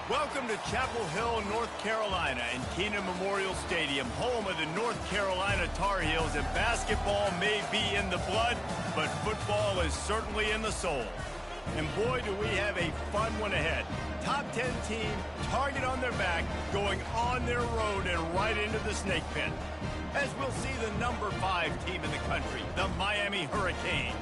Welcome to Chapel Hill, North Carolina, and Keenan Memorial Stadium, home of the North Carolina Tar Heels. And basketball may be in the blood, but football is certainly in the soul. And boy, do we have a fun one ahead. Top 10 team, target on their back, going on their road and right into the snake pit. As we'll see the number 5 team in the country, the Miami Hurricanes,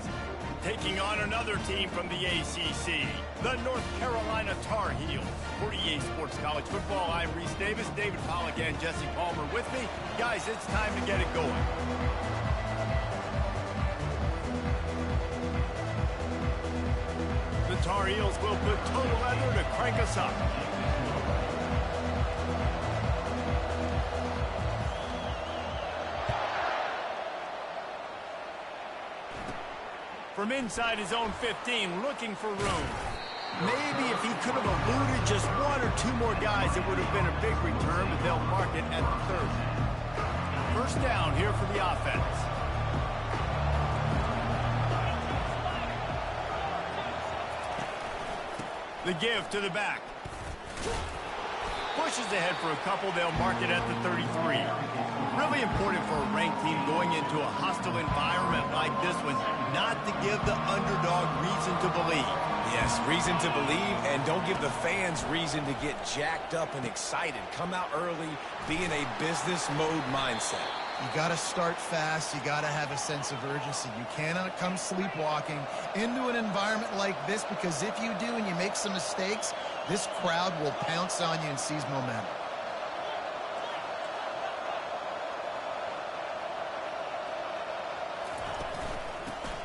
taking on another team from the ACC, the North Carolina Tar Heels. For EA Sports College Football, I'm Reese Davis, David Pollack, and Jesse Palmer with me. Guys, it's time to get it going. The Tar Heels will put total leather to crank us up. From inside his own 15, looking for room. Maybe if he could have eluded just 1 or 2 more guys, it would have been a big return, but they'll mark it at the 30. First down here for the offense. The give to the back. Pushes ahead for a couple. They'll mark it at the 33. Really important for a ranked team going into a hostile environment like this one, not to give the underdog reason to believe. Yes, reason to believe, and don't give the fans reason to get jacked up and excited. Come out early, be in a business mode mindset. You got to start fast. You got to have a sense of urgency. You cannot come sleepwalking into an environment like this, because if you do and you make some mistakes, this crowd will pounce on you and seize momentum.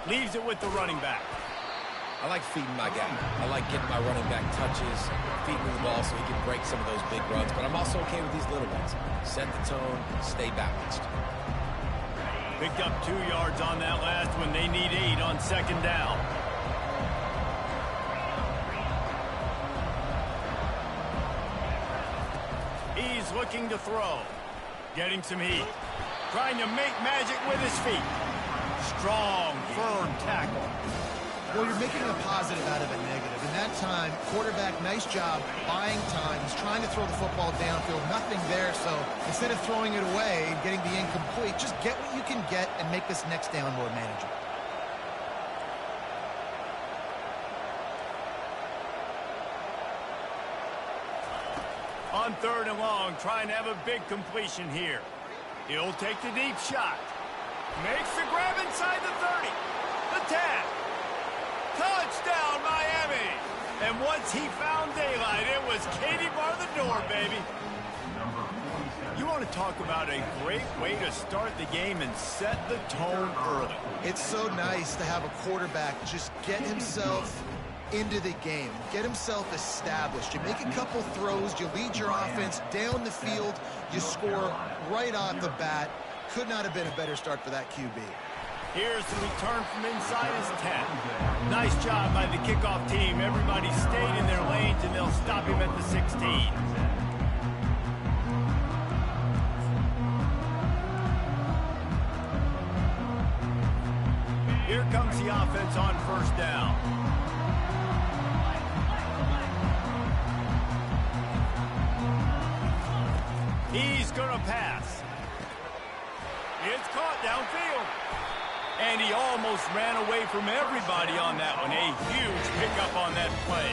Leaves it with the running back. I like feeding my guy. I like getting my running back touches, feeding him the ball so he can break some of those big runs. But I'm also okay with these little ones. Set the tone, stay balanced. Picked up 2 yards on that last one. They need 8 on second down. He's looking to throw. Getting some heat. Trying to make magic with his feet. Strong, firm tackle. Well, you're making a positive out of a negative. In that time, quarterback, nice job buying time. He's trying to throw the football downfield. Nothing there, so instead of throwing it away and getting the incomplete, just get what you can get and make this next down more manageable. On 3rd and long, trying to have a big completion here. He'll take the deep shot. Makes the grab inside the 30. The 10. Touchdown, Miami! And once he found daylight, it was Katie bar the door, baby. You want to talk about a great way to start the game and set the tone early. It's so nice to have a quarterback just get himself into the game, get himself established. You make a couple throws, you lead your offense down the field, you score right off the bat. Could not have been a better start for that QB. Here's the return from inside his 10. Nice job by the kickoff team. Everybody stayed in their lanes, and they'll stop him at the 16. Here comes the offense on first down. He's going to pass. It's caught downfield. And he almost ran away from everybody on that one. A huge pickup on that play.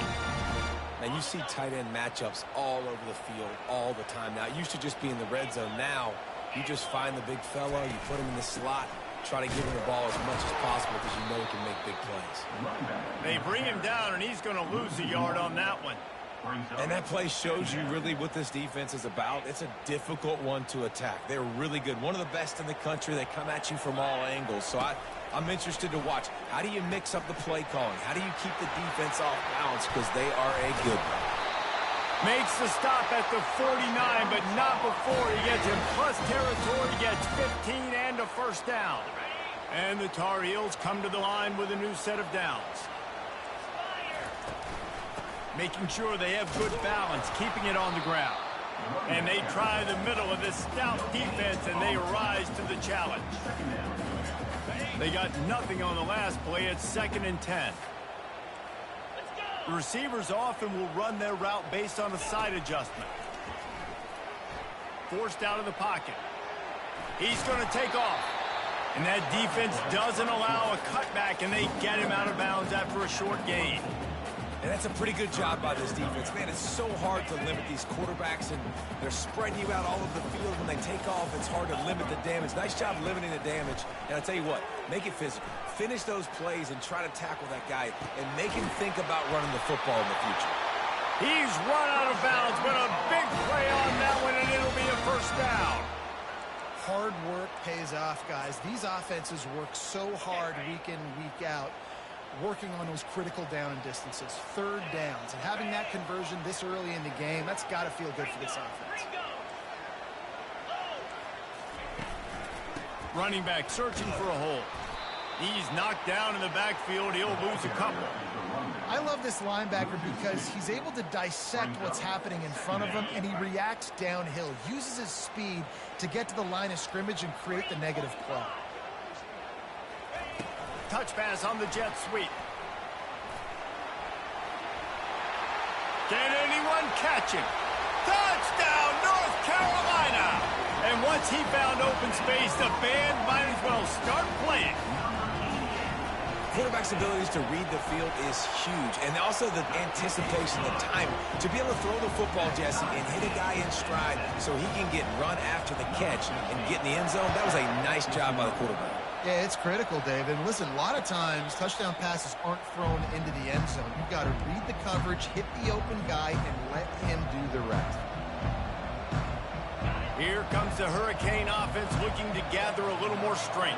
And you see tight end matchups all over the field all the time now. It used to just be in the red zone. Now you just find the big fella, you put him in the slot, try to give him the ball as much as possible because you know he can make big plays. They bring him down, and he's going to lose a yard on that one. And that play shows you really what this defense is about. It's a difficult one to attack. They're really good. One of the best in the country. They come at you from all angles. So I'm interested to watch. How do you mix up the play calling? How do you keep the defense off balance? Because they are a good one. Makes the stop at the 49, but not before he gets in plus territory, gets 15 and a first down. And the Tar Heels come to the line with a new set of downs. Making sure they have good balance, keeping it on the ground. And they try the middle of this stout defense, and they rise to the challenge. They got nothing on the last play. It's 2nd and 10. The receivers often will run their route based on a side adjustment. Forced out of the pocket. He's going to take off. And that defense doesn't allow a cutback, and they get him out of bounds after a short gain. And that's a pretty good job by this defense. Man, it's so hard to limit these quarterbacks, and they're spreading you out all over the field. When they take off, it's hard to limit the damage. Nice job limiting the damage. And I'll tell you what, make it physical. Finish those plays and try to tackle that guy and make him think about running the football in the future. He's run out of bounds, but a big play on that one, and it'll be a first down. Hard work pays off, guys. These offenses work so hard week in, week out, working on those critical down and distances, third downs, and having that conversion this early in the game, that's got to feel good for this offense. Running back searching for a hole. He's knocked down in the backfield. He'll lose a couple. I love this linebacker because he's able to dissect what's happening in front of him, and he reacts downhill, uses his speed to get to the line of scrimmage and create the negative play. Touch pass on the jet sweep. Can anyone catch him? Touchdown, North Carolina! And once he found open space, the band might as well start playing. Quarterback's abilities to read the field is huge, and also the anticipation, the time to be able to throw the football, Jesse, and hit a guy in stride so he can get run after the catch and get in the end zone. That was a nice job by the quarterback. Yeah, it's critical, Dave. And listen, a lot of times touchdown passes aren't thrown into the end zone. You've got to read the coverage, hit the open guy, and let him do the rest. Here comes the Hurricane offense looking to gather a little more strength.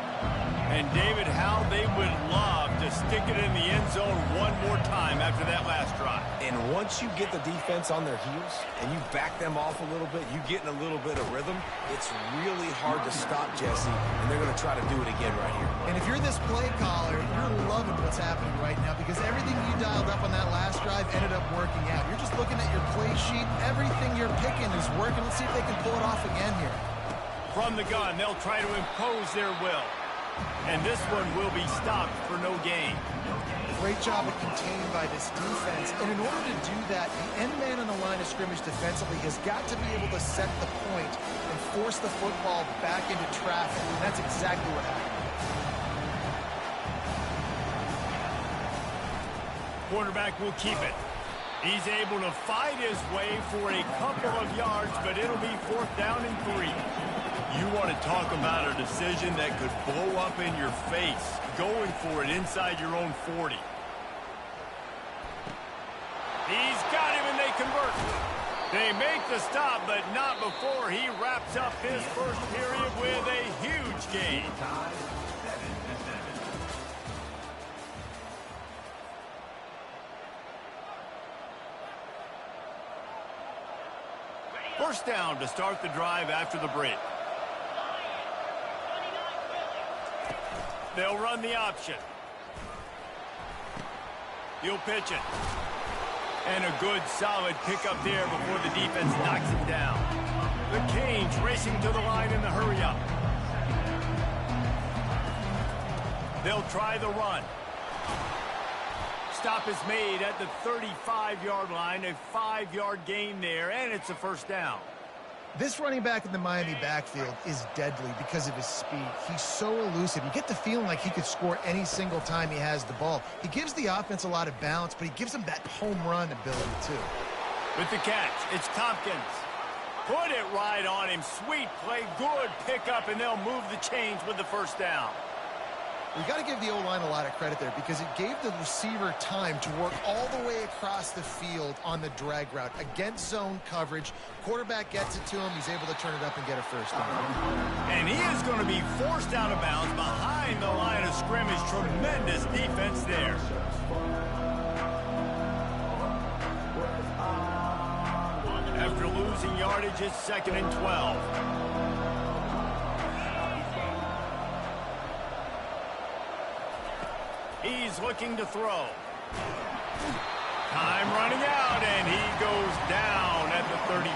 And David, how they would love to stick it in the end zone one more time after that last drive. And once you get the defense on their heels and you back them off a little bit, you get in a little bit of rhythm, it's really hard to stop, Jesse, and they're going to try to do it again right here. And if you're this play caller, you're loving what's happening right now because everything you dialed up on that last drive ended up working out. You're just looking at your play sheet. Everything you're picking is working. Let's see if they can pull it off again here. From the gun, they'll try to impose their will. And this one will be stopped for no gain. Great job of containing by this defense. And in order to do that, the end man on the line of scrimmage defensively has got to be able to set the point and force the football back into traffic. And that's exactly what happened. Quarterback will keep it. He's able to fight his way for a couple of yards, but it'll be 4th down and 3. You want to talk about a decision that could blow up in your face, going for it inside your own 40. He's got him, and they convert. They make the stop, but not before he wraps up his first period with a huge gain. First down to start the drive after the break. They'll run the option. He'll pitch it. And a good, solid pickup there before the defense knocks him down. The Canes racing to the line in the hurry-up. They'll try the run. Stop is made at the 35-yard line, a 5-yard gain there, and it's a first down. This running back in the Miami backfield is deadly because of his speed. He's so elusive. You get the feeling like he could score any single time he has the ball. He gives the offense a lot of balance, but he gives them that home run ability, too. With the catch, it's Tompkins. Put it right on him. Sweet play, good pickup, and they'll move the chains with the first down. We got to give the O-line a lot of credit there because it gave the receiver time to work all the way across the field on the drag route against zone coverage. Quarterback gets it to him. He's able to turn it up and get a first down. And he is going to be forced out of bounds behind the line of scrimmage. Tremendous defense there. After losing yardage, it's 2nd and 12. He's looking to throw. Time running out, and he goes down at the 34.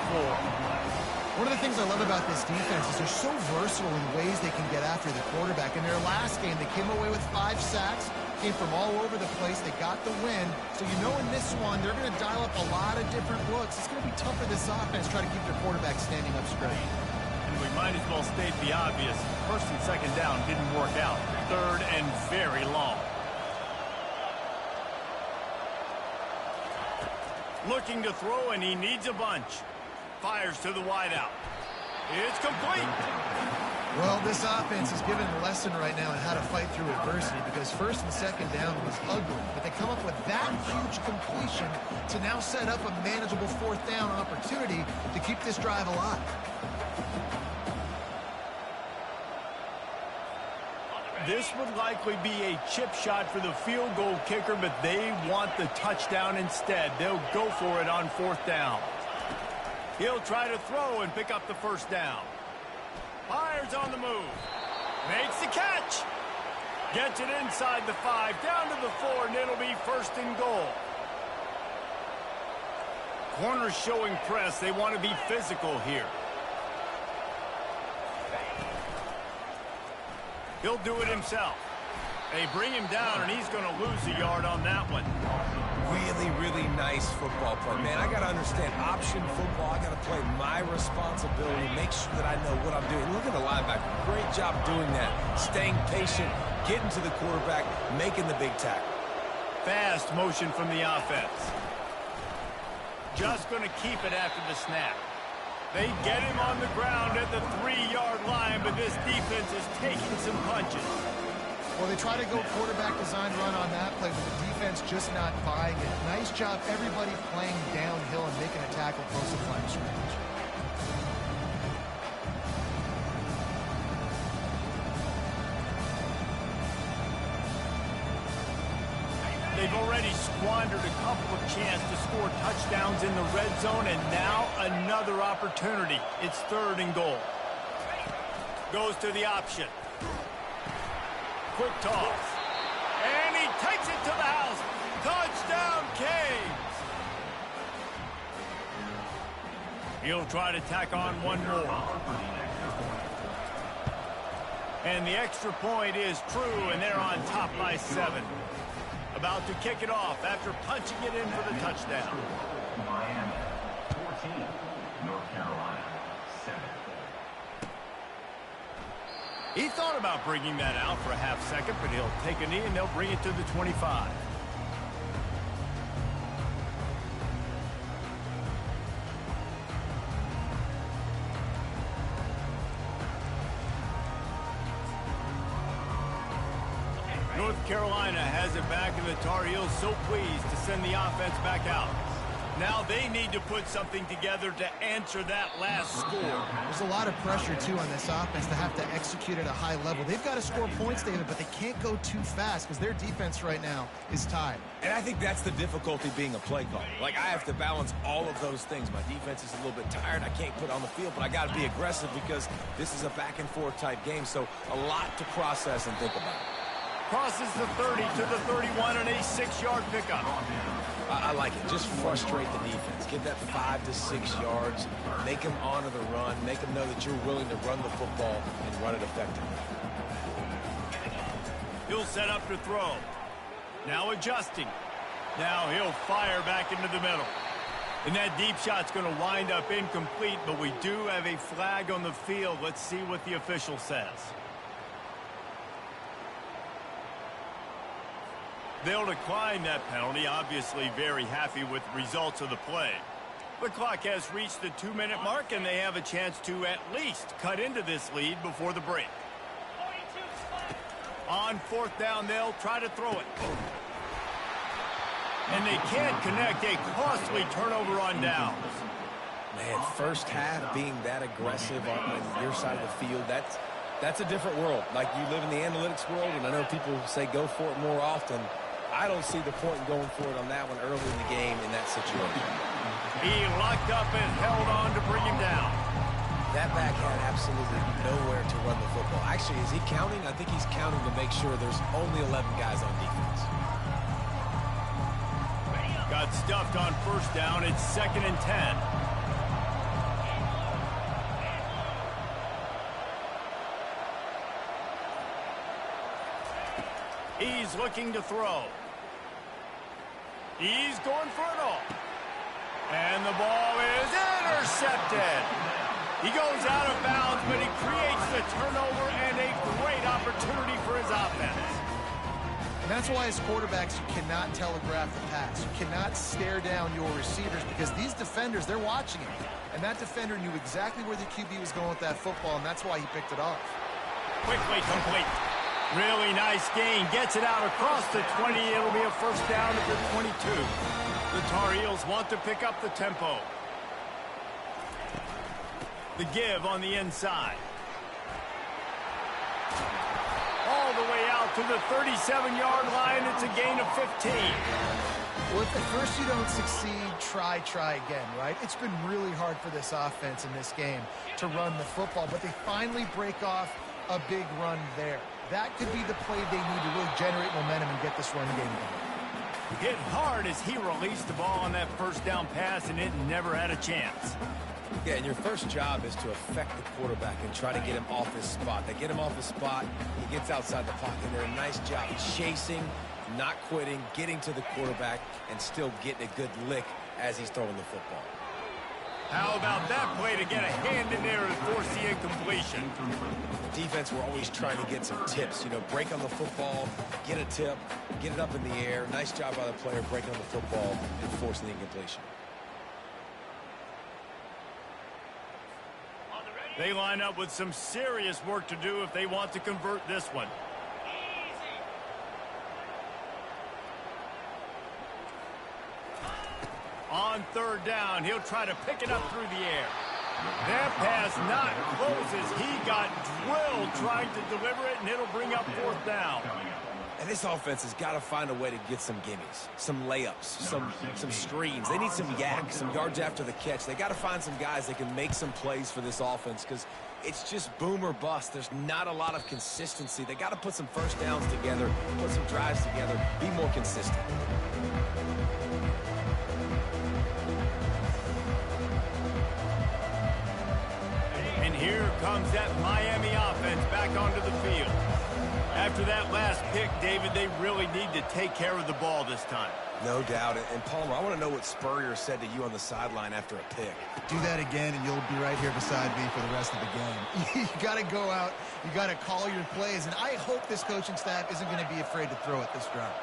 One of the things I love about this defense is they're so versatile in ways they can get after the quarterback. In their last game, they came away with 5 sacks, came from all over the place. They got the win. So you know in this one, they're going to dial up a lot of different looks. It's going to be tough for this offense to try to keep their quarterback standing up straight. And we might as well state the obvious. First and second down didn't work out. Third and very long. Looking to throw, and he needs a bunch. Fires to the wideout. It's complete. Well, this offense is given a lesson right now on how to fight through adversity, because first and second down was ugly, but they come up with that huge completion to now set up a manageable 4th down opportunity to keep this drive alive. This would likely be a chip shot for the field goal kicker, but they want the touchdown instead. They'll go for it on 4th down. He'll try to throw and pick up the first down. Fires on the move. Makes the catch. Gets it inside the 5, down to the 4, and it'll be 1st and goal. Corners showing press. They want to be physical here. He'll do it himself. They bring him down, and he's going to lose a yard on that one. Really, really nice football play. Man, I got to understand option football. I got to play my responsibility, make sure that I know what I'm doing. Look at the linebacker. Great job doing that. Staying patient, getting to the quarterback, making the big tackle. Fast motion from the offense. Just going to keep it after the snap. They get him on the ground at the 3-yard line, but this defense is taking some punches. Well, they try to go quarterback design run on that play, but the defense just not buying it. Nice job, everybody playing downhill and making a tackle close to line of scrimmage. They've already squandered a couple of chances to score touchdowns in the red zone, and now another opportunity. It's 3rd and goal. Goes to the option. Quick toss. And he takes it to the house. Touchdown, Canes. He'll try to tack on one more. And the extra point is true, and they're on top by 7. About to kick it off after punching it in for the touchdown. Miami 14, North Carolina 7. He thought about bringing that out for a half second, but he'll take a knee and they'll bring it to the 25. North Carolina has it back, and the Tar Heels so pleased to send the offense back out. Now they need to put something together to answer that last score. There's a lot of pressure, too, on this offense to have to execute at a high level. They've got to score points, David, but they can't go too fast because their defense right now is tied. And I think that's the difficulty being a play caller. Like, I have to balance all of those things. My defense is a little bit tired. I can't put on the field, but I got to be aggressive because this is a back-and-forth type game, so a lot to process and think about. Crosses the 30 to the 31 and a 6-yard pickup. I like it. Just frustrate the defense. Get that 5 to 6 yards. Make them honor the run. Make them know that you're willing to run the football and run it effectively. He'll set up to throw. Now adjusting. Now he'll fire back into the middle. And that deep shot's going to wind up incomplete, but we do have a flag on the field. Let's see what the official says. They'll decline that penalty, obviously very happy with the results of the play. The clock has reached the 2-minute mark, and they have a chance to at least cut into this lead before the break. On 4th down, they'll try to throw it. And they can't connect. A costly turnover on downs. Man, first half being that aggressive on your side of the field, that's a different world. Like, you live in the analytics world, and I know people say go for it more often. I don't see the point in going for it on that one early in the game in that situation. He locked up and held on to bring him down. That back had absolutely nowhere to run the football. Actually, is he counting? I think he's counting to make sure there's only 11 guys on defense. Got stuffed on 1st down. It's 2nd and 10. He's looking to throw. He's going for it all. And the ball is intercepted. He goes out of bounds, but he creates the turnover and a great opportunity for his offense. And that's why as quarterbacks, you cannot telegraph the pass. You cannot stare down your receivers because these defenders, they're watching him. And that defender knew exactly where the QB was going with that football, and that's why he picked it off. Quickly complete. Really nice gain. Gets it out across the 20. It'll be a first down at the 22. The Tar Heels want to pick up the tempo. The give on the inside. All the way out to the 37-yard line. It's a gain of 15. Well, if at first you don't succeed, try again, right? It's been really hard for this offense in this game to run the football, but they finally break off a big run there. That could be the play they need to really generate momentum and get this run game going. Hit hard as he released the ball on that first down pass, and it never had a chance. Yeah, and your first job is to affect the quarterback and try to get him off his spot. They get him off his spot, he gets outside the pocket. They're a nice job chasing, not quitting, getting to the quarterback, and still getting a good lick as he's throwing the football. How about that play to get a hand in there and force the incompletion? Defense, we're always trying to get some tips. You know, break on the football, get a tip, get it up in the air. Nice job by the player breaking on the football and forcing the incompletion. They line up with some serious work to do if they want to convert this one. On third down, he'll try to pick it up through the air. That pass not close as he got drilled trying to deliver it, and it'll bring up fourth down. And this offense has got to find a way to get some gimmies, some layups, some screens. They need some yak, some yards after the catch. They got to find some guys that can make some plays for this offense because it's just boom or bust. There's not a lot of consistency. They got to put some first downs together, put some drives together, be more consistent. And here comes that Miami offense back onto the field. After that last pick, David, they really need to take care of the ball this time. No doubt. And Palmer, I want to know what Spurrier said to you on the sideline after a pick. Do that again, and you'll be right here beside me for the rest of the game. You got to go out. You got to call your plays, and I hope this coaching staff isn't going to be afraid to throw it this drive.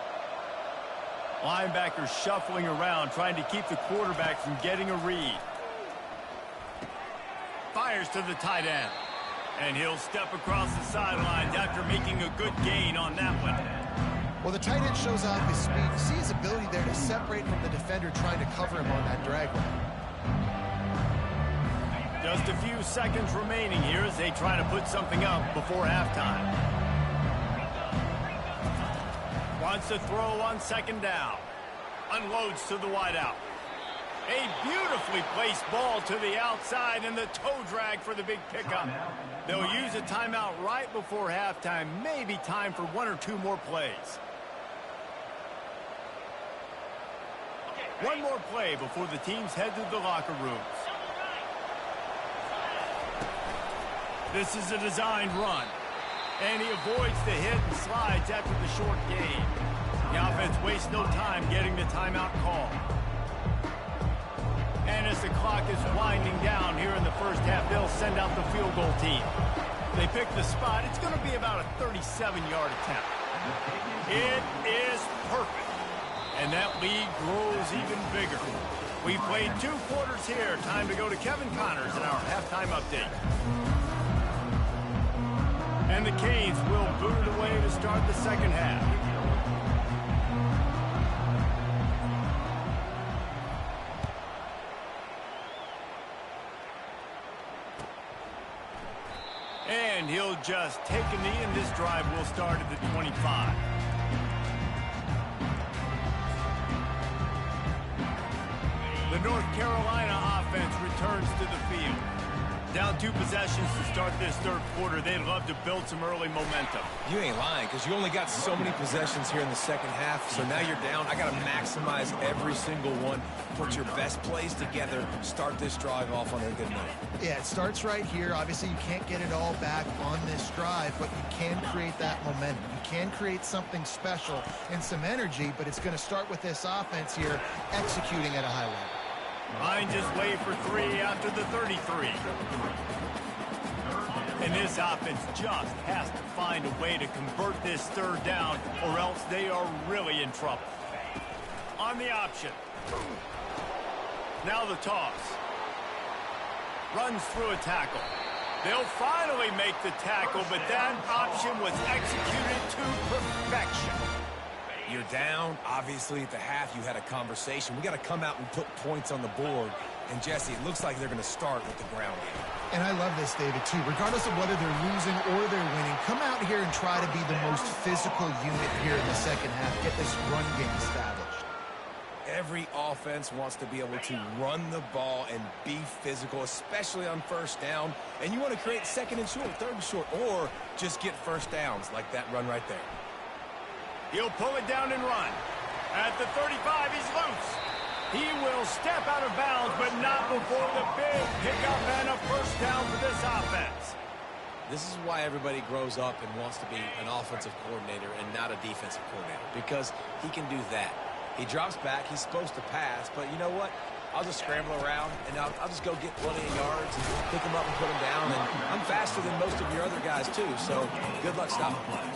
Linebackers shuffling around, trying to keep the quarterback from getting a read. Fires to the tight end. And he'll step across the sidelines after making a good gain on that one. Well, the tight end shows off his speed. You see his ability there to separate from the defender trying to cover him on that drag route. Just a few seconds remaining here as they try to put something up before halftime. Wants to throw on second down. Unloads to the wideout. A beautifully placed ball to the outside and the toe drag for the big pickup. They'll use a timeout right before halftime. Maybe time for one or two more plays. One more play before the teams head to the locker rooms. This is a designed run. And he avoids the hit and slides after the short gain. The offense wastes no time getting the timeout call. And as the clock is winding down here in the first half, they'll send out the field goal team. They pick the spot. It's going to be about a 37-yard attempt. It is perfect. And that lead grows even bigger. We've played 2 quarters here. Time to go to Kevin Connors in our halftime update. And the Canes will boot it away to start the second half. And he'll just take a knee, and this drive will start at the 25. The North Carolina offense returns to the field. Down 2 possessions to start this third quarter. They'd love to build some early momentum. You ain't lying, because you only got so many possessions here in the second half, so now you're down. I got to maximize every single one, put your best plays together, start this drive off on a good note. Yeah, it starts right here. Obviously, you can't get it all back on this drive, but you can create that momentum. You can create something special and some energy, but it's going to start with this offense here executing at a high level. Line just way for 3 after the 33. And this offense just has to find a way to convert this third down, or else they are really in trouble. On the option. Now the toss. Runs through a tackle. They'll finally make the tackle, but that option was executed to perfection. You're down. Obviously, at the half, you had a conversation. We got to come out and put points on the board. And, Jesse, it looks like they're going to start with the ground game. And I love this, David, too. Regardless of whether they're losing or they're winning, come out here and try to be the most physical unit here in the second half. Get this run game established. Every offense wants to be able to run the ball and be physical, especially on first down. And you want to create second and short, third and short, or just get first downs like that run right there. He'll pull it down and run. At the 35, he's loose. He will step out of bounds, but not before the big pickup and a first down for this offense. This is why everybody grows up and wants to be an offensive coordinator and not a defensive coordinator, because he can do that. He drops back. He's supposed to pass, but you know what? I'll just scramble around, and I'll just go get plenty of yards and pick him up and put him down. And I'm faster than most of your other guys, too, so good luck stopping him.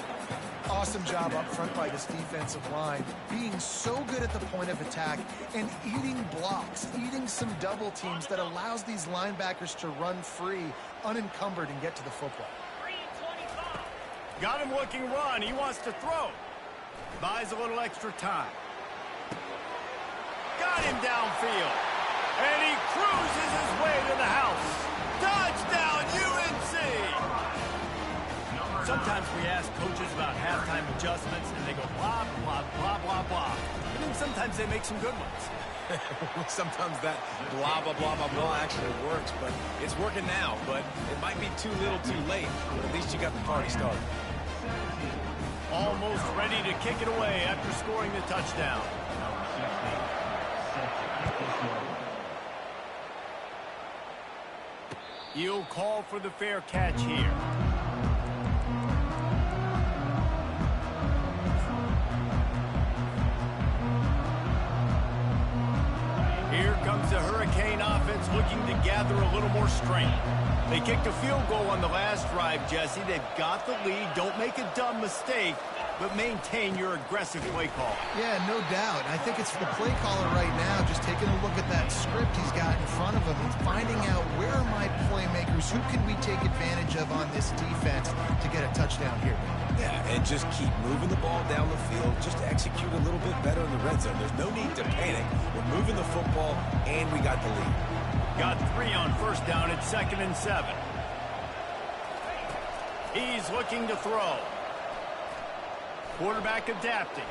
Awesome job up front by this defensive line, being so good at the point of attack and eating blocks, eating some double teams that allows these linebackers to run free, unencumbered, and get to the football. Got him looking run. He wants to throw. Buys a little extra time. Got him downfield. And he cruises his way to the house. Touchdown, UNC! Sometimes we ask coaches about halftime adjustments, and they go blah, blah, blah, blah, blah. And then sometimes they make some good ones. Sometimes that blah, blah, blah, blah, blah actually works, but it's working now. But it might be too little too late, but at least you got the party started. Almost ready to kick it away after scoring the touchdown. He'll call for the fair catch here. Here comes the Hurricane offense looking to gather a little more strength. They kicked a field goal on the last drive, Jesse. They've got the lead. Don't make a dumb mistake, but maintain your aggressive play call. Yeah, no doubt. I think it's the play caller right now just taking a look at that script he's got in front of him and finding out where are my playmakers, who can we take advantage of on this defense to get a touchdown here. Yeah, and just keep moving the ball down the field. Just execute a little bit better in the red zone. There's no need to panic. We're moving the football, and we got the lead. Got 3 on first down at 2nd and 7. He's looking to throw. Quarterback adapting.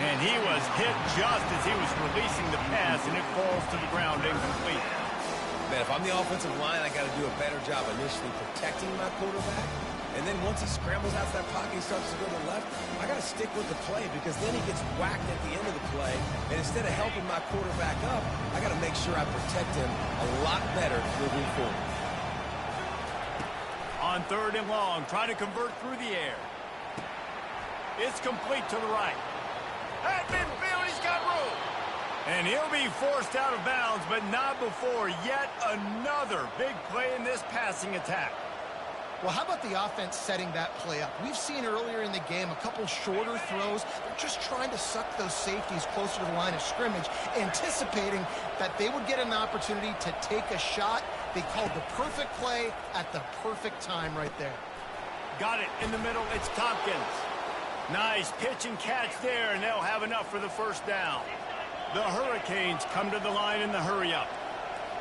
And he was hit just as he was releasing the pass, and it falls to the ground incomplete. Man, if I'm the offensive line, I got to do a better job initially protecting my quarterback. And then once he scrambles out that pocket, he starts to go to the left, I got to stick with the play because then he gets whacked at the end of the play. And instead of helping my quarterback up, I got to make sure I protect him a lot better moving forward. On 3rd and long, trying to convert through the air. It's complete to the right. At midfield, he's got room. And he'll be forced out of bounds, but not before yet another big play in this passing attack. Well, how about the offense setting that play up? We've seen earlier in the game a couple shorter throws. They're just trying to suck those safeties closer to the line of scrimmage, anticipating that they would get an opportunity to take a shot. They called the perfect play at the perfect time right there. Got it in the middle. It's Tompkins. Nice pitch and catch there, and they'll have enough for the first down. The Hurricanes come to the line in the hurry-up.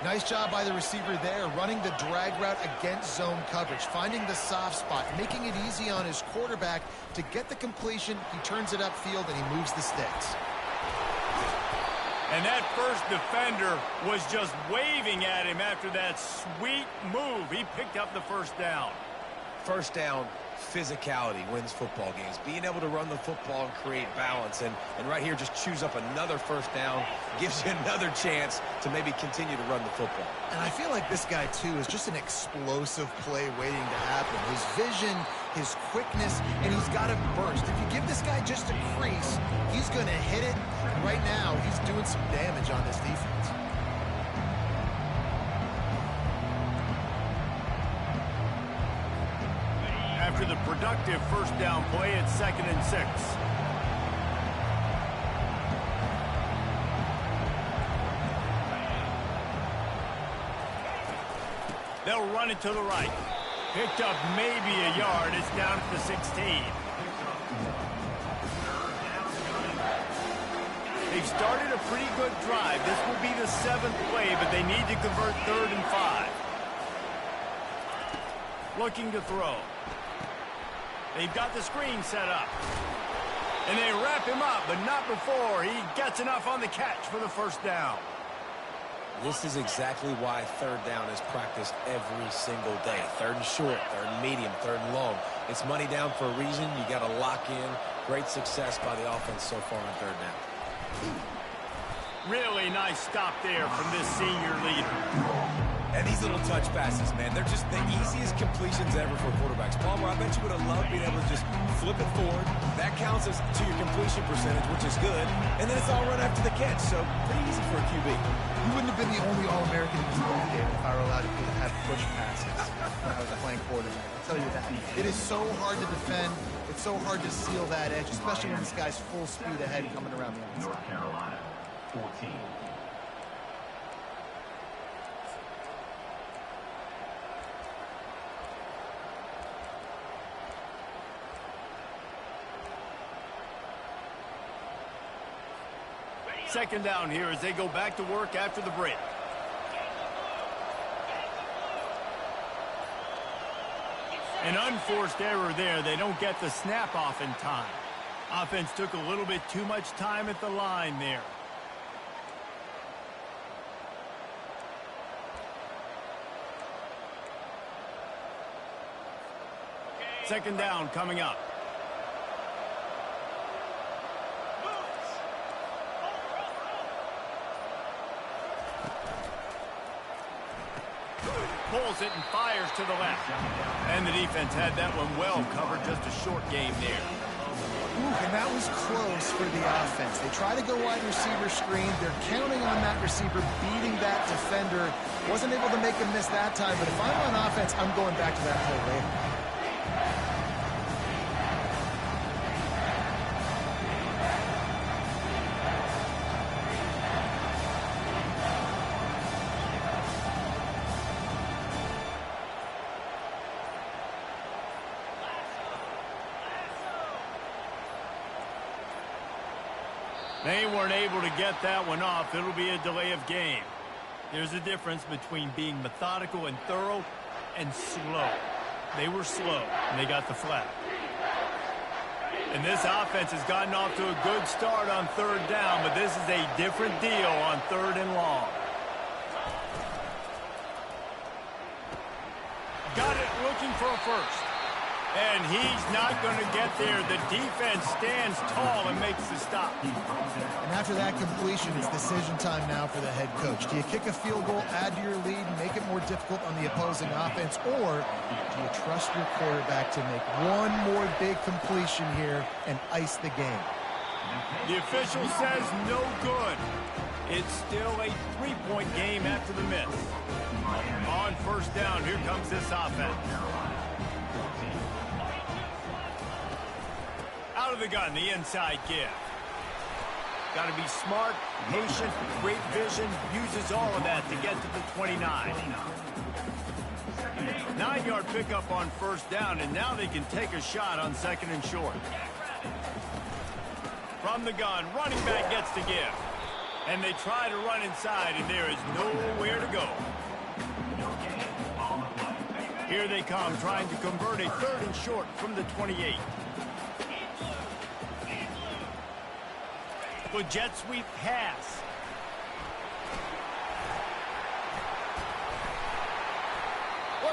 Nice job by the receiver there, running the drag route against zone coverage, finding the soft spot, making it easy on his quarterback to get the completion. He turns it upfield, and he moves the sticks. And that first defender was just waving at him after that sweet move. He picked up the first down. First down, physicality wins football games. Being able to run the football and create balance. And right here, just choose up another first down. Gives you another chance to maybe continue to run the football. And I feel like this guy, too, is just an explosive play waiting to happen. His vision, his quickness, and he's got a burst. If you give this guy just a crease, he's going to hit it. And right now, he's doing some damage on this defense. After the productive first down play, it's 2nd and 6. They'll run it to the right. Picked up maybe a yard. It's down at the 16. They've started a pretty good drive. This will be the 7th play, but they need to convert 3rd and 5. Looking to throw. They've got the screen set up. And they wrap him up, but not before he gets enough on the catch for the first down. This is exactly why 3rd down is practiced every single day. 3rd and short, 3rd and medium, 3rd and long. It's money down for a reason. You got to lock in. Great success by the offense so far on 3rd down. Really nice stop there from this senior leader. And these little touch passes, man, they're just the easiest completions ever for quarterbacks. Palmer, I bet you would have loved being able to just flip it forward. That counts as to your completion percentage, which is good. And then it's all run after the catch, so pretty easy for a QB. You wouldn't have been the only All-American in this ball game if I were allowed to have push passes when I was playing quarterback. I'll tell you that. It is so hard to defend. It's so hard to seal that edge, especially when this guy's full speed ahead coming around the outside. North Carolina, 14. Second down here as they go back to work after the break. An unforced error there. They don't get the snap off in time. Offense took a little bit too much time at the line there. Second down coming up. Pulls it and fires to the left. And the defense had that one well covered. Just a short game there. Ooh, and that was close for the offense. They try to go wide receiver screen. They're counting on that receiver beating that defender. Wasn't able to make him miss that time, but if I'm on offense, I'm going back to that play later. They weren't able to get that one off. It'll be a delay of game. There's a difference between being methodical and thorough and slow. They were slow, and they got the flag. And this offense has gotten off to a good start on 3rd down, but this is a different deal on 3rd and long. Got it looking for a first. And he's not going to get there. The defense stands tall and makes the stop. And after that completion, it's decision time now for the head coach. Do you kick a field goal, add to your lead, and make it more difficult on the opposing offense, or do you trust your quarterback to make one more big completion here and ice the game? The official says no good. It's still a 3-point game after the miss. On first down, here comes this offense. Out of the gun, the inside give. Got to be smart, patient, great vision, uses all of that to get to the 29. 9-yard pickup on first down, and now they can take a shot on 2nd and short. From the gun, running back gets to give. And they try to run inside, and there is nowhere to go. Here they come, trying to convert a 3rd and short from the 28. The jet sweep pass.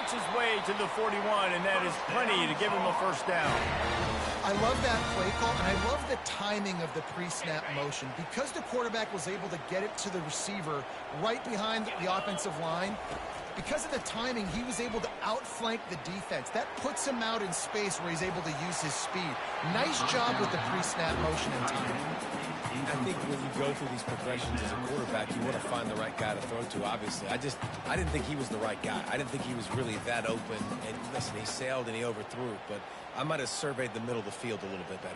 works his way to the 41, and that is plenty to give him a first down. I love that play call, and I love the timing of the pre-snap motion. Because the quarterback was able to get it to the receiver right behind the offensive line, because of the timing, he was able to outflank the defense. That puts him out in space where he's able to use his speed. Nice job with the pre-snap motion and timing. I think when you go through these progressions as a quarterback, you want to find the right guy to throw to, obviously. I didn't think he was the right guy. I didn't think he was really that open. And listen, he sailed and he overthrew it, but I might have surveyed the middle of the field a little bit better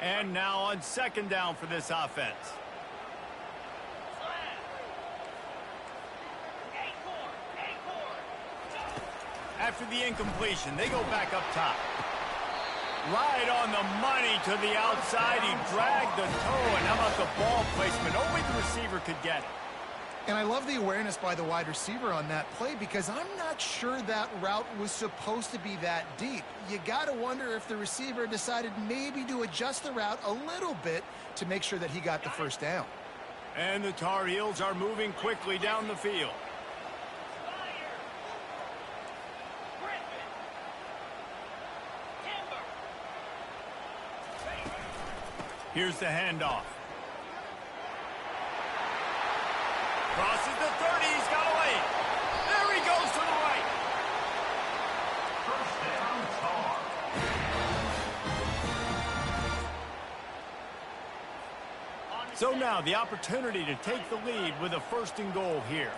there. And now on second down for this offense. After the incompletion, they go back up top. Right on the money to the outside. He dragged the toe, and how about the ball placement? Only the receiver could get it. And I love the awareness by the wide receiver on that play, because I'm not sure that route was supposed to be that deep. You got to wonder if the receiver decided maybe to adjust the route a little bit to make sure that he got the first down. And the Tar Heels are moving quickly down the field. Here's the handoff. Crosses the 30, he's got away. There he goes to the right. First down, Tar. So now the opportunity to take the lead with a first and goal here.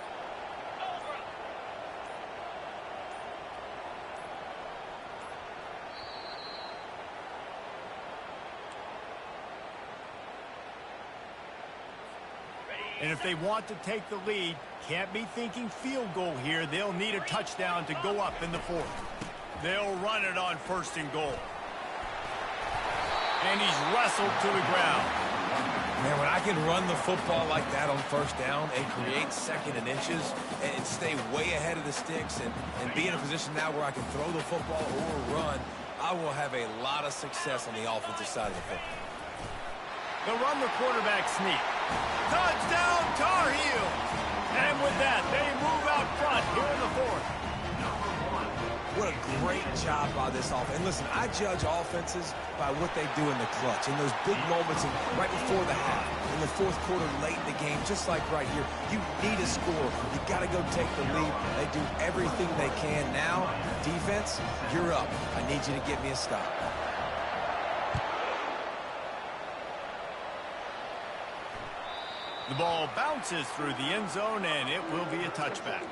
And if they want to take the lead, can't be thinking field goal here. They'll need a touchdown to go up in the fourth. They'll run it on first and goal. And he's wrestled to the ground. Man, when I can run the football like that on first down and create second and inches and stay way ahead of the sticks and be in a position now where I can throw the football or run, I will have a lot of success on the offensive side of the football. They'll run the quarterback sneak. Touchdown, Tar Heels! And with that, they move out front here in the fourth. What a great job by this offense. And listen, I judge offenses by what they do in the clutch, in those big moments and right before the half, in the fourth quarter, late in the game, just like right here. You need a score. You got to go take the lead. They do everything they can. Now, defense, you're up. I need you to get me a stop. The ball bounces through the end zone, and it will be a touchback.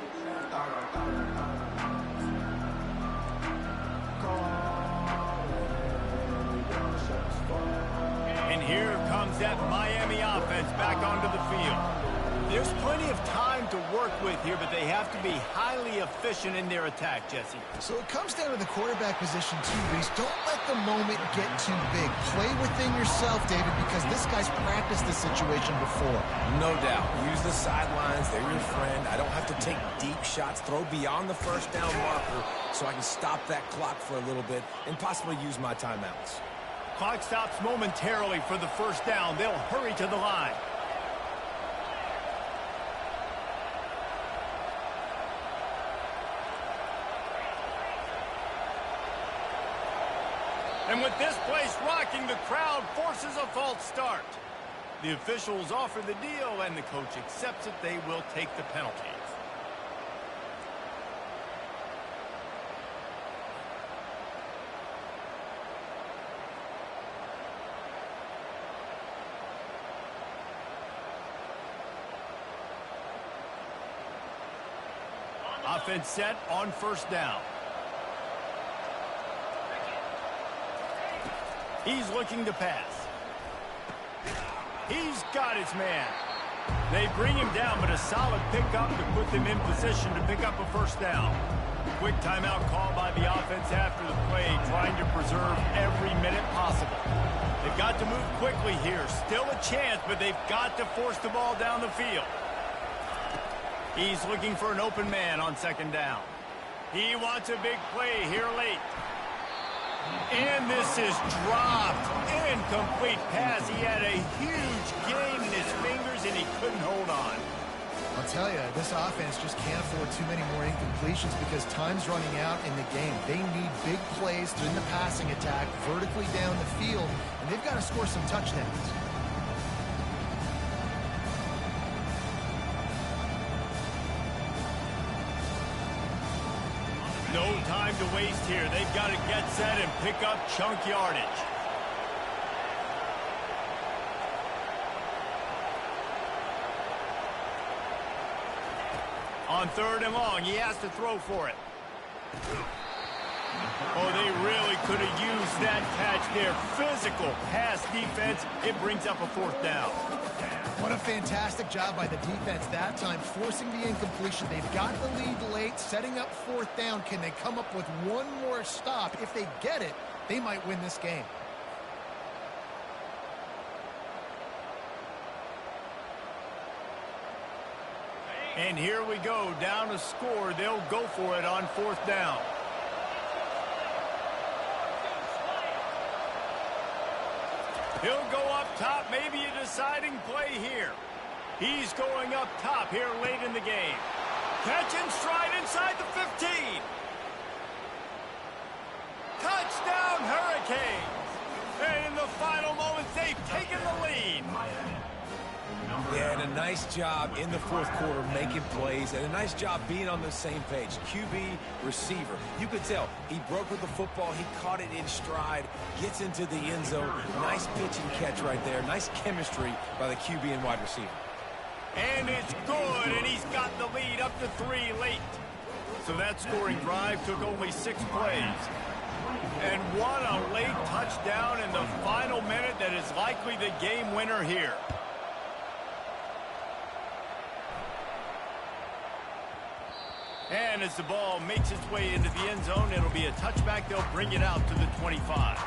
And here comes that Miami offense back onto the field. There's plenty of time to work with here, but they have to be highly efficient in their attack, Jesse. So it comes down to the quarterback position too, Reese. Don't let the moment get too big. Play within yourself, David, because this guy's practiced this situation before. No doubt. Use the sidelines. They're your friend. I don't have to take deep shots. Throw beyond the first down marker so I can stop that clock for a little bit and possibly use my timeouts. Clock stops momentarily for the first down. They'll hurry to the line. And with this place rocking, the crowd forces a false start. The officials offer the deal, and the coach accepts it. They will take the penalties. Offense set on first down. He's looking to pass. He's got his man. They bring him down, but a solid pickup to put them in position to pick up a first down. Quick timeout call by the offense after the play, trying to preserve every minute possible. They've got to move quickly here. Still a chance, but they've got to force the ball down the field. He's looking for an open man on second down. He wants a big play here late. And this is dropped. Incomplete pass. He had a huge gain in his fingers, and he couldn't hold on. I'll tell you, this offense just can't afford too many more incompletions because time's running out in the game. They need big plays in the passing attack, vertically down the field, and they've got to score some touchdowns. No time to waste here. They've got to get set and pick up chunk yardage. On 3rd and long, he has to throw for it. Oh, they really could have used that catch there. Physical pass defense. It brings up a 4th down. What a fantastic job by the defense that time, forcing the incompletion. They've got the lead late, setting up 4th down. Can they come up with one more stop? If they get it, they might win this game. And here we go, down a score. They'll go for it on 4th down. He'll go up top, maybe a deciding play here. He's going up top here late in the game. Catch and stride inside the 15. Touchdown, Hurricanes. And in the final moments, they've taken the lead. Yeah, and a nice job in the 4th quarter making plays, and a nice job being on the same page. QB, receiver. You could tell he broke with the football. He caught it in stride, gets into the end zone. Nice pitch and catch right there. Nice chemistry by the QB and wide receiver. And it's good, and he's got the lead up to 3 late. So that scoring drive took only 6 plays. And what a late touchdown in the final minute that is likely the game winner here. And as the ball makes its way into the end zone, it'll be a touchback. They'll bring it out to the 25.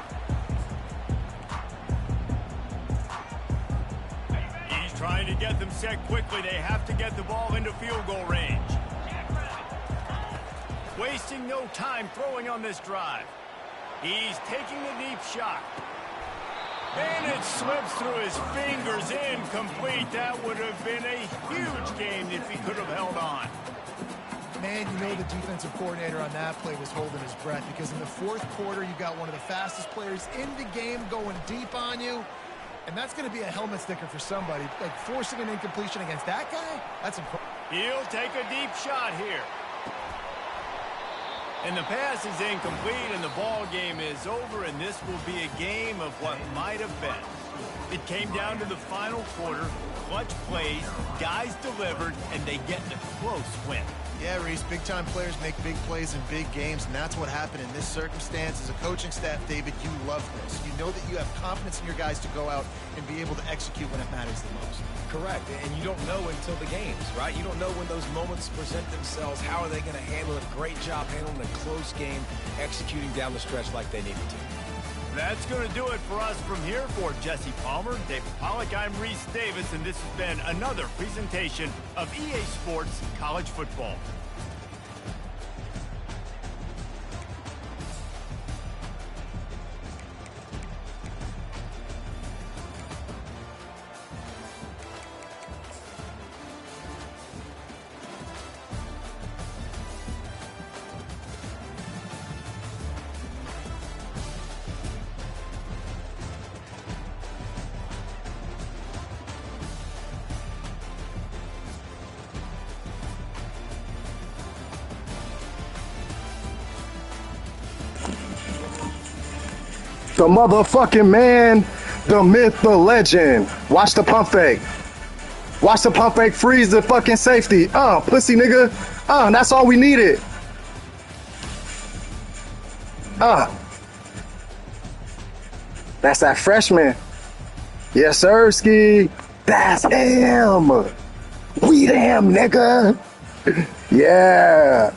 He's trying to get them set quickly. They have to get the ball into field goal range. Wasting no time throwing on this drive. He's taking the deep shot. And it slips through his fingers. Incomplete. That would have been a huge game if he could have held on. Man, you know the defensive coordinator on that play was holding his breath because in the 4th quarter, you got one of the fastest players in the game going deep on you, and that's going to be a helmet sticker for somebody. Like, forcing an incompletion against that guy, that's incredible. He'll take a deep shot here. And the pass is incomplete, and the ball game is over, and this will be a game of what might have been. It came down to the final quarter, clutch plays, guys delivered, and they get the close win. Yeah, Reese, big-time players make big plays in big games, and that's what happened in this circumstance. As a coaching staff, David, you love this. You know that you have confidence in your guys to go out and be able to execute when it matters the most. Correct, and you don't know until the games, right? You don't know when those moments present themselves. How are they going to handle it? Great job handling a close game, executing down the stretch like they needed to. That's going to do it for us from here. For Jesse Palmer, David Pollack, I'm Reese Davis, and this has been another presentation of EA Sports College Football. The motherfucking man, the myth, the legend. Watch the pump fake. Watch the pump fake freeze the fucking safety. Pussy nigga. That's all we needed. That's that freshman. Yes, sir, Ski. That's him. We them, nigga. Yeah.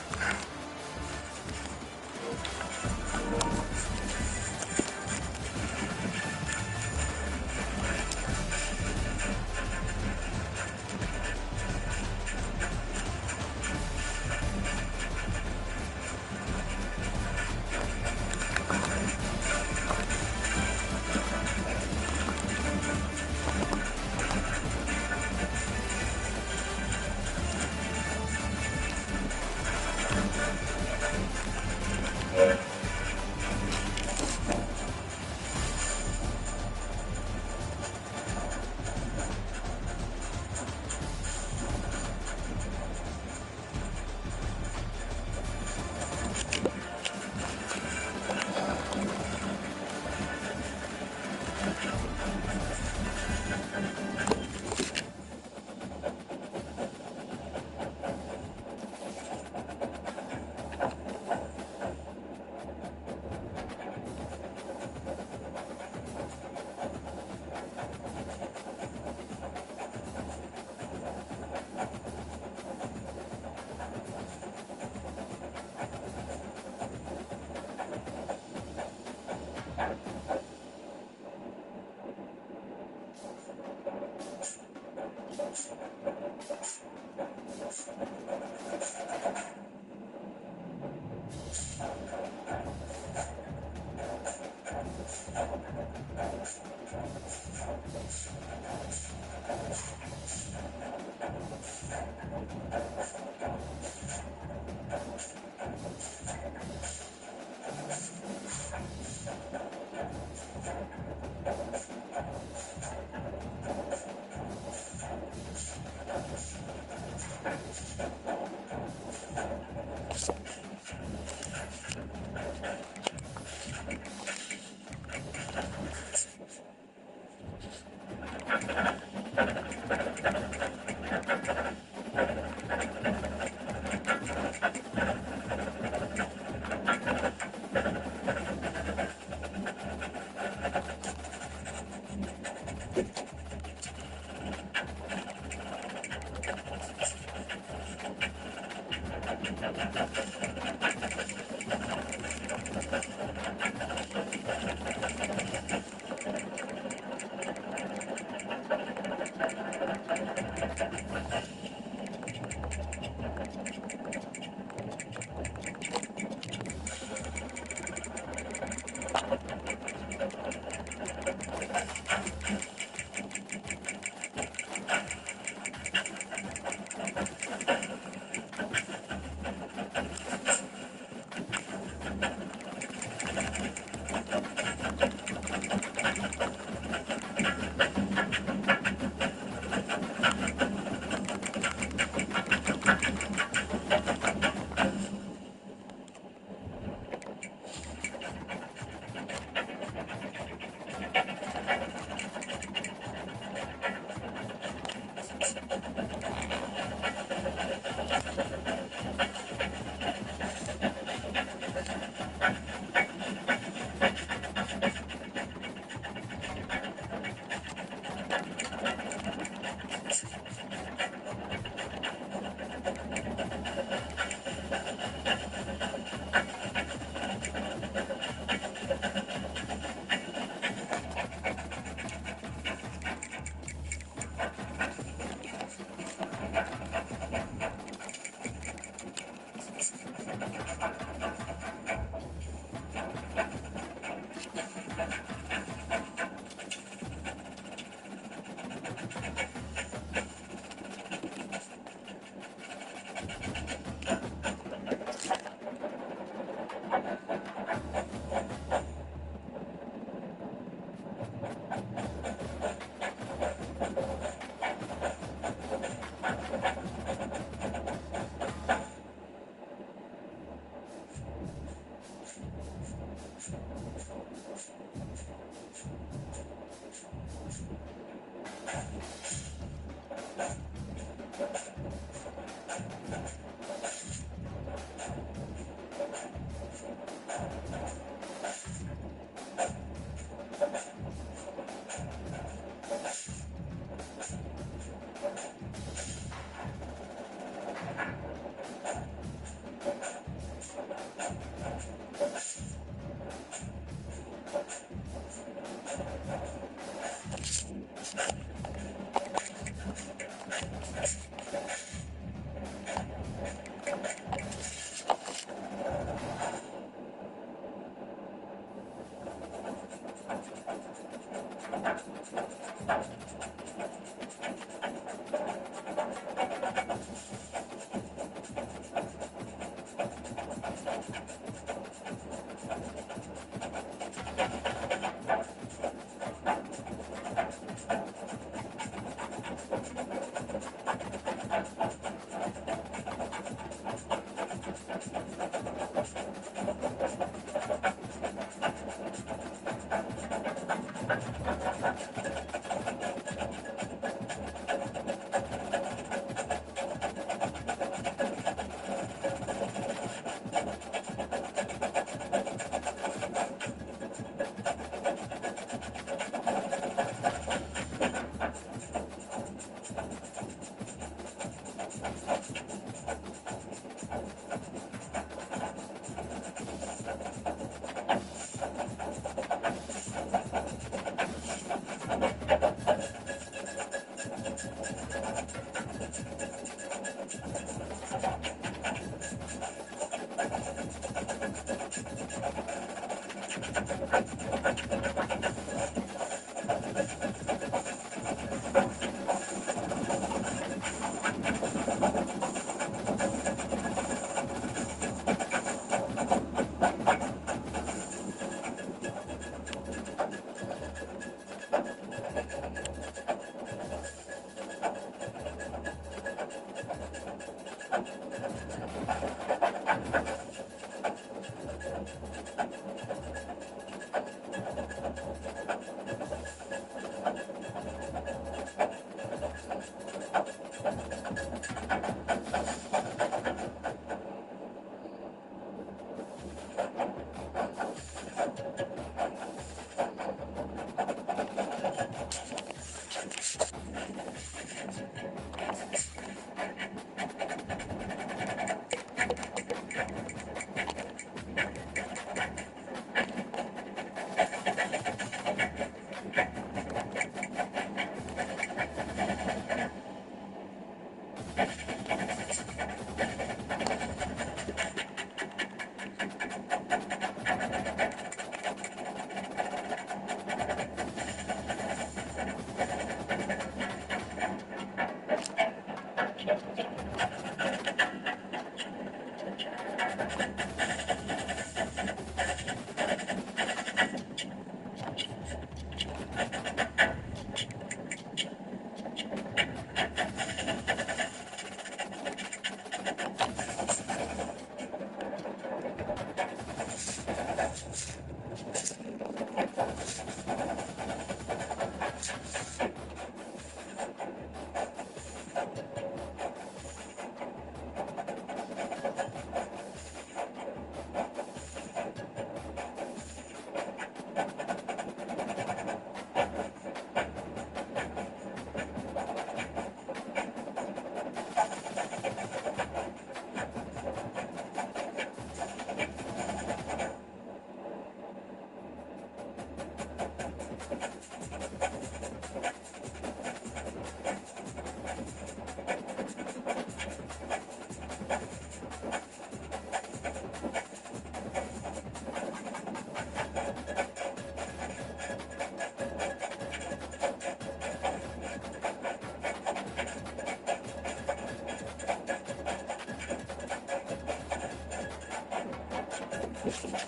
Thank you.